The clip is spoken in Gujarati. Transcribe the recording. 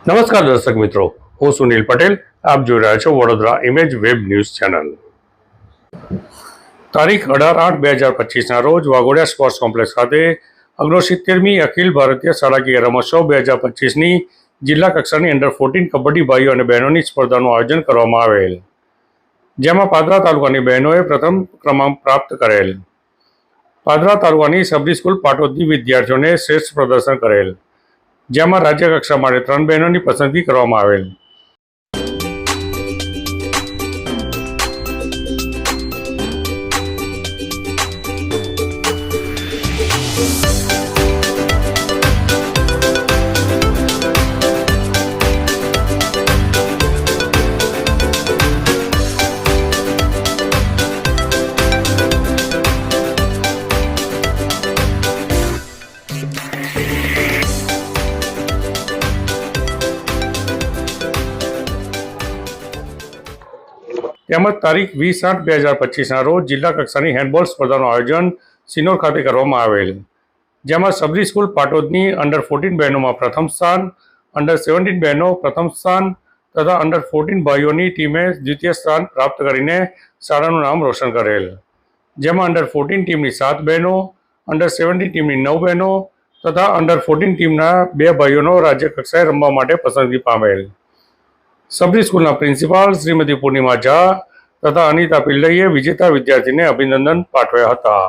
નમસ્કાર દર્શક મિત્રો, હું સુનિલ પટેલ. આપ જોઈ રહ્યા છો Vadodara image web news channel. તારીખ 18/8/2025ના રોજ વાઘોડિયા સ્પોર્ટ્સ કોમ્પ્લેક્સ ખાતે 69મી અખિલ ભારતીય શાળાકીય રમોત્સવ 2025ની જિલ્લા કક્ષાની અંડર 14 કબડ્ડી ભાઈઓ અને બહેનોની સ્પર્ધાનું આયોજન કરવામાં આવેલ, જેમાં પાદરા તાલુકાની બહેનોએ પ્રથમ ક્રમાંક પ્રાપ્ત કરેલ. પાદરા તાલુકાની સબરી સ્કૂલ પાટોદની વિદ્યાર્થીઓને શ્રેષ્ઠ પ્રદર્શન કરેલ, જેમાં રાજ્ય કક્ષા માટે 3 બહેનોની પસંદગી કરવામાં આવેલ. તેમજ તારીખ 20/8/2025ના રોજ જિલ્લા કક્ષાની હેન્ડબોલ સ્પર્ધાનું આયોજન સિનોર ખાતે કરવામાં આવેલ, જેમાં સબરી સ્કૂલ પાટોદની અંડર 14 બહેનોમાં પ્રથમ સ્થાન, અંડર 17 બહેનો પ્રથમ સ્થાન તથા અંડર 14 ભાઈઓની ટીમે દ્વિતીય સ્થાન પ્રાપ્ત કરીને શાળાનું નામ રોશન કરેલ, જેમાં અંડર 14 ટીમની 7 બહેનો, અંડર 17 ટીમની 9 બહેનો તથા અંડર 14 ટીમના 2 ભાઈઓનો રાજ્ય કક્ષાએ રમવા માટે પસંદગી પામેલ. સબરી સ્કૂલના પ્રિન્સિપાલ શ્રીમતી પૂર્ણિમા ઝા તથા અનિતા પિલ્લઈએ વિજેતા વિદ્યાર્થીને અભિનંદન પાઠવ્યા હતા.